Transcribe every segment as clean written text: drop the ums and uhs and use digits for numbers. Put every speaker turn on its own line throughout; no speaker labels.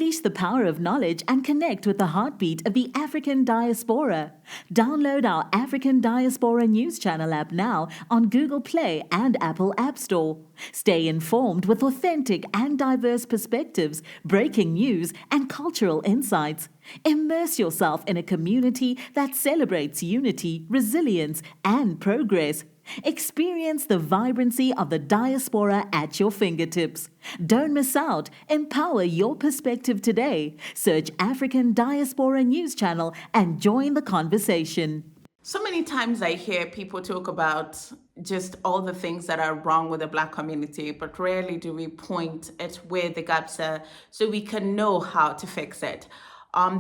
Unleash the power of knowledge and connect with the heartbeat of the African diaspora. Download our African Diaspora News Channel app now on Google Play and Apple App Store. Stay informed with authentic and diverse perspectives, breaking news, and cultural insights. Immerse yourself in a community that celebrates unity, resilience, and progress. Experience the vibrancy of the diaspora at your fingertips. Don't miss out. Empower your perspective today. Search African Diaspora News Channel and join the conversation.
So many times I hear people talk about just all the things that are wrong with the Black community, but rarely do we point at where the gaps are so we can know how to fix it.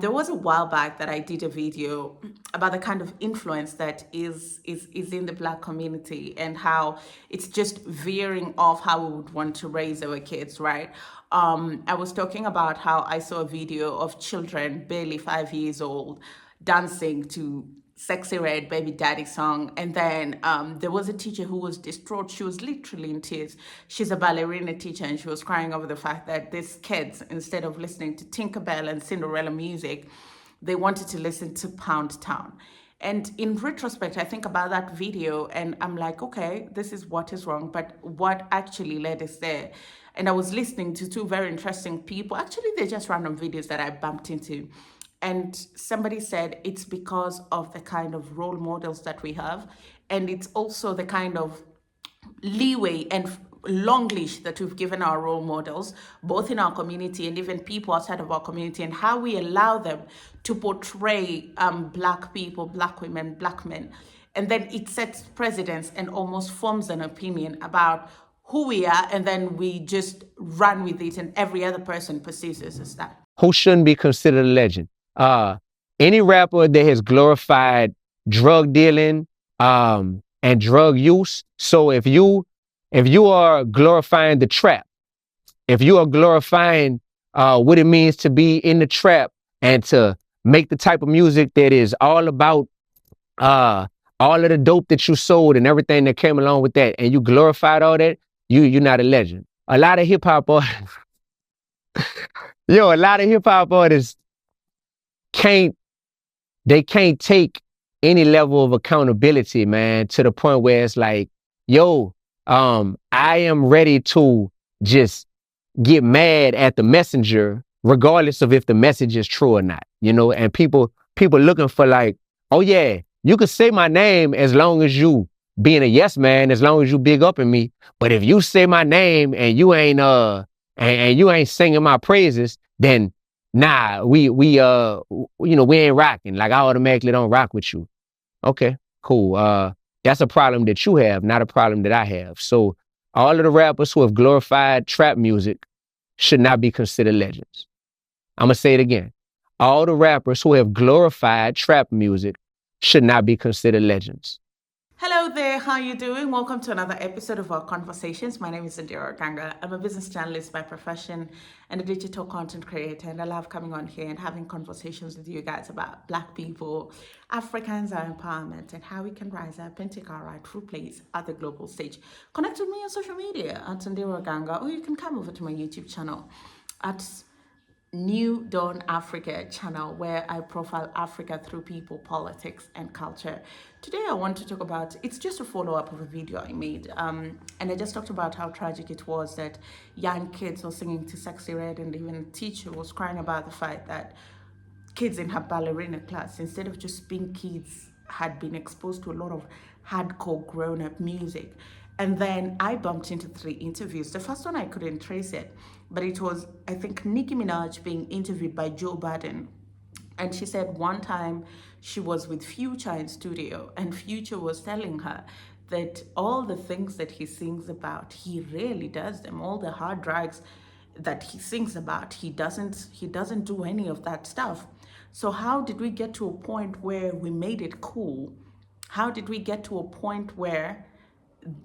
There was a while back that I did a video about the kind of influence that is in the Black community and how it's just veering off how we would want to raise our kids, right? I was talking about how I saw a video of children barely 5 years old dancing to Sexy Red Baby Daddy song. And then there was a teacher who was distraught. She was literally in tears. She's a ballerina teacher and she was crying over the fact that these kids, instead of listening to Tinkerbell and Cinderella music, they wanted to listen to Pound Town. And in retrospect, I think about that video and I'm like, okay, this is what is wrong, but what actually led us there? And I was listening to two very interesting people. Actually, they're just random videos that I bumped into. And somebody said it's because of the kind of role models that we have. And it's also the kind of leeway and long leash that we've given our role models, both in our community and even people outside of our community, and how we allow them to portray Black people, Black women, Black men. And then it sets precedents and almost forms an opinion about who we are, and then we just run with it, and every other person perceives us as that.
Who shouldn't be considered a legend? Any rapper that has glorified drug dealing and drug use. So if you are glorifying the trap, if you are glorifying what it means to be in the trap and to make the type of music that is all about all of the dope that you sold and everything that came along with that, and you glorified all that, you're not a legend. A lot of hip hop artists, a lot of hip hop artists can't take any level of accountability, man, to the point where it's like, I am ready to just get mad at the messenger, regardless of if the message is true or not, and people looking for like, oh yeah, you can say my name as long as you being a yes man, as long as you big up in me. But if you say my name and you ain't and you ain't singing my praises, then nah, we ain't rocking. Like, I automatically don't rock with you. Okay, cool. That's a problem that you have, not a problem that I have. So all of the rappers who have glorified trap music should not be considered legends. I'm gonna say it again. All the rappers who have glorified trap music should not be considered legends.
Hello there, how are you doing? Welcome to another episode of our conversations. My name is Ondiro Oganga. I'm a business journalist by profession and a digital content creator, and I love coming on here and having conversations with you guys about Black people, Africans, our empowerment, and how we can rise up and take our rightful place at the global stage. Connect with me on social media at Ondiro Oganga, or you can come over to my YouTube channel at New Dawn Africa channel, where I profile Africa through people, politics, and culture. Today I want to talk about, it's just a follow-up of a video I made, and I just talked about how tragic it was that young kids were singing to Sexy Red, and even a teacher was crying about the fact that kids in her ballerina class, instead of just being kids, had been exposed to a lot of hardcore grown-up music. And then I bumped into 3 interviews. The first one, I couldn't trace it, but it was, I think, Nicki Minaj being interviewed by Joe Budden. And she said one time she was with Future in studio, and Future was telling her that all the things that he sings about, he really does them. All the hard drugs that he sings about, he doesn't do any of that stuff. So how did we get to a point where we made it cool? How did we get to a point where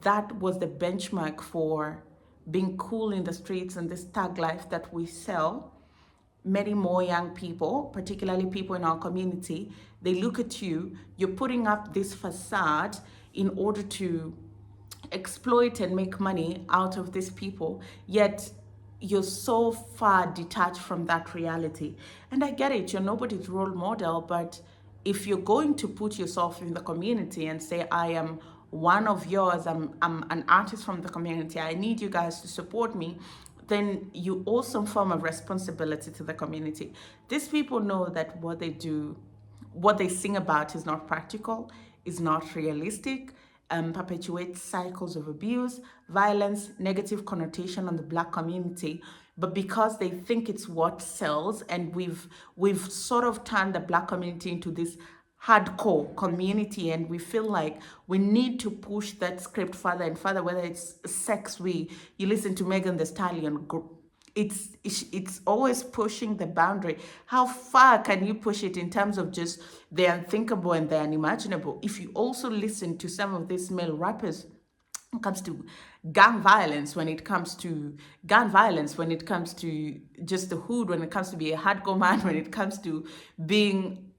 that was the benchmark for being cool in the streets and this tag life that we sell? Many more young people, particularly people in our community, they look at you, you're putting up this facade in order to exploit and make money out of these people, yet you're so far detached from that reality. And I get it, you're nobody's role model, but if you're going to put yourself in the community and say, I am one of yours, I'm an artist from the community, I need you guys to support me, then you owe some form of responsibility to the community. These people know that what they do, what they sing about is not practical, is not realistic, perpetuates cycles of abuse, violence, negative connotation on the Black community. But because they think it's what sells, and we've sort of turned the Black community into this hardcore community, and we feel like we need to push that script further and further, whether it's sex. You listen to Megan Thee Stallion, it's always pushing the boundary. How far can you push it in terms of just the unthinkable and the unimaginable? If you also listen to some of these male rappers, when it comes to gang violence, when it comes to gun violence, when it comes to just the hood, when it comes to be a hardcore man, when it comes to being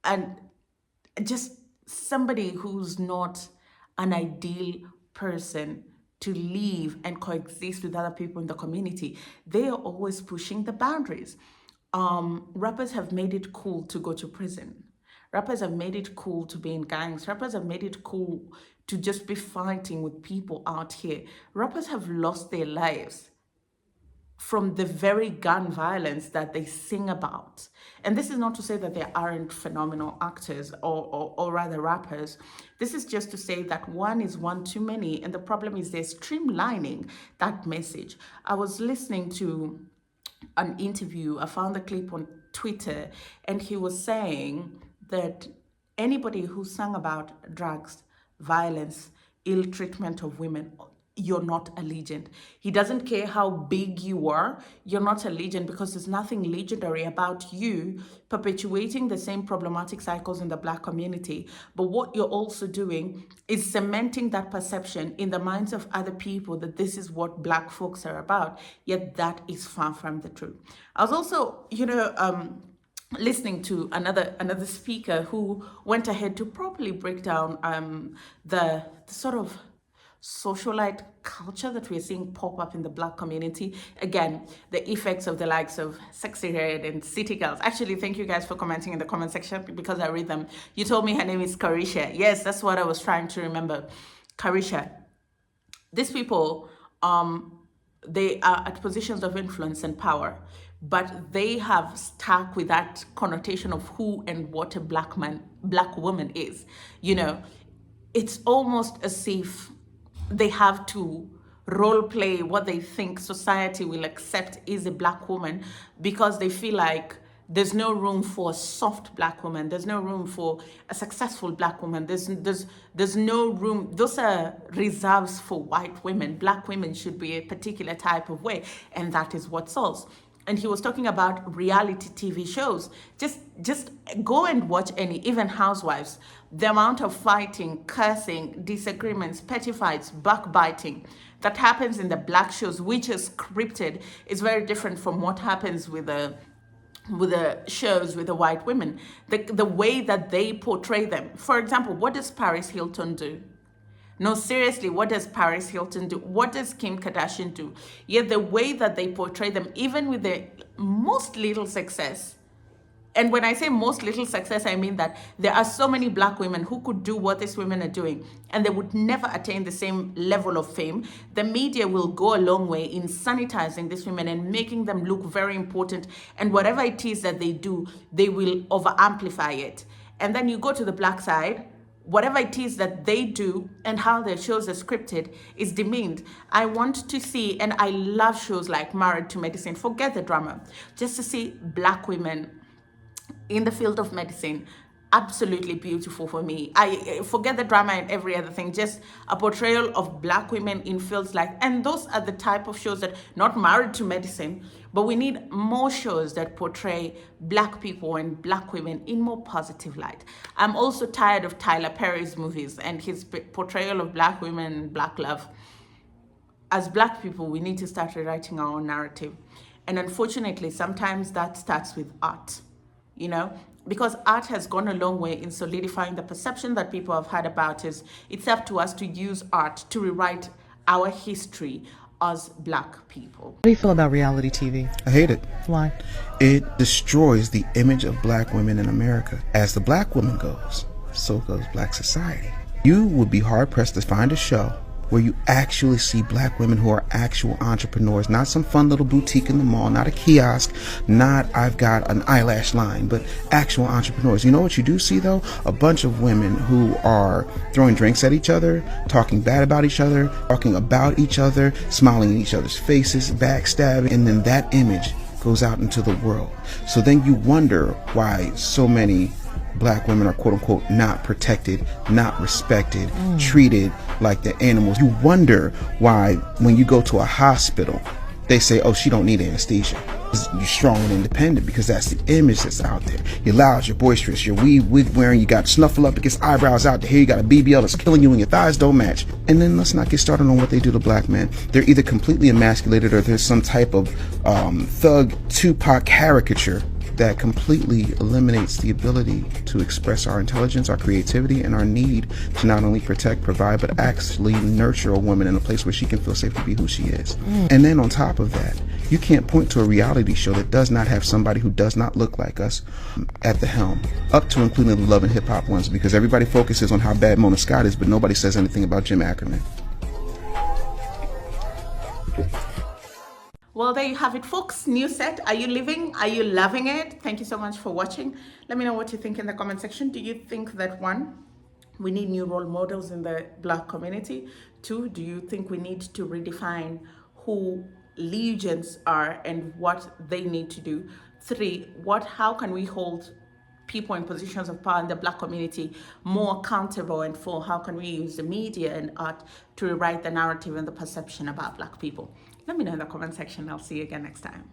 and just somebody who's not an ideal person to live and coexist with other people in the community, they are always pushing the boundaries. Rappers have made it cool to go to prison. Rappers have made it cool to be in gangs. Rappers have made it cool to just be fighting with people out here. Rappers have lost their lives from the very gun violence that they sing about. And this is not to say that there aren't phenomenal actors or rather rappers. This is just to say that one is one too many, and the problem is they're streamlining that message. I was listening to an interview, I found the clip on Twitter, and he was saying that anybody who sang about drugs, violence, ill treatment of women, you're not a legend. He doesn't care how big you are, you're not a legend, because there's nothing legendary about you perpetuating the same problematic cycles in the Black community. But what you're also doing is cementing that perception in the minds of other people that this is what Black folks are about, yet that is far from the truth. I was also, listening to another speaker who went ahead to properly break down the sort of socialite culture that we're seeing pop up in the Black community. Again, the effects of the likes of Sexy Red and City Girls. Actually, thank you guys for commenting in the comment section, because I read them. You told me her name is Carisha. Yes, that's what I was trying to remember. Carisha. These people, they are at positions of influence and power, but they have stuck with that connotation of who and what a Black woman is. It's almost as if they have to role play what they think society will accept is a Black woman, because they feel like there's no room for a soft Black woman. There's no room for a successful Black woman. There's no room. Those are reserves for white women. Black women should be a particular type of way, and that is what sells. And he was talking about reality TV shows. Just go and watch any, even Housewives. The amount of fighting, cursing, disagreements, petty fights, backbiting that happens in the Black shows, which is scripted, is very different from what happens with the shows with the white women. The way that they portray them. For example, what does Paris Hilton do? No, seriously, what does Paris Hilton do? What does Kim Kardashian do? Yet the way that they portray them, even with the most little success, and when I say most little success, I mean that there are so many Black women who could do what these women are doing, and they would never attain the same level of fame. The media will go a long way in sanitizing these women and making them look very important. And whatever it is that they do, they will over-amplify it. And then you go to the Black side, whatever it is that they do and how their shows are scripted is demeaned. I want to see, and I love shows like Married to Medicine, forget the drama, just to see Black women in the field of medicine. Absolutely beautiful for me. I forget the drama and every other thing, just a portrayal of Black women in fields like, and those are the type of shows that, not Married to Medicine, but we need more shows that portray Black people and Black women in more positive light. I'm also tired of Tyler Perry's movies and his portrayal of Black women and Black love. As Black people, we need to start rewriting our own narrative. And unfortunately, sometimes that starts with art, because art has gone a long way in solidifying the perception that people have had about us. It's up to us to use art to rewrite our history, us Black people.
How do you feel about reality TV?
I hate it.
Why?
It destroys the image of Black women in America. As the Black woman goes, so goes Black society. You would be hard-pressed to find a show where you actually see Black women who are actual entrepreneurs, not some fun little boutique in the mall, not a kiosk, not I've got an eyelash line, but actual entrepreneurs. You know what you do see though? A bunch of women who are throwing drinks at each other, talking bad about each other, talking about each other, smiling in each other's faces, backstabbing, and then that image goes out into the world. So then you wonder why so many Black women are quote unquote not protected, not respected, treated like the animals. You wonder why when you go to a hospital, they say, oh, she don't need anesthesia. You're strong and independent because that's the image that's out there. You're loud, you're boisterous, you're wig wearing, you got snuffle up against eyebrows out there, here you got a BBL that's killing you and your thighs don't match. And then let's not get started on what they do to Black men. They're either completely emasculated or there's some type of thug Tupac caricature that completely eliminates the ability to express our intelligence, our creativity, and our need to not only protect, provide, but actually nurture a woman in a place where she can feel safe to be who she is. And then on top of that, you can't point to a reality show that does not have somebody who does not look like us at the helm, up to including the Love and Hip Hop ones, because everybody focuses on how bad Mona Scott is, but nobody says anything about Jim Ackerman.
Well, there you have it, folks. New set. Are you living? Are you loving it? Thank you so much for watching. Let me know what you think in the comment section. Do you think that, one, we need new role models in the Black community? Two, do you think we need to redefine who legions are and what they need to do? Three, how can we hold people in positions of power in the Black community more accountable? And four, how can we use the media and art to rewrite the narrative and the perception about Black people? Let me know in the comment section. I'll see you again next time.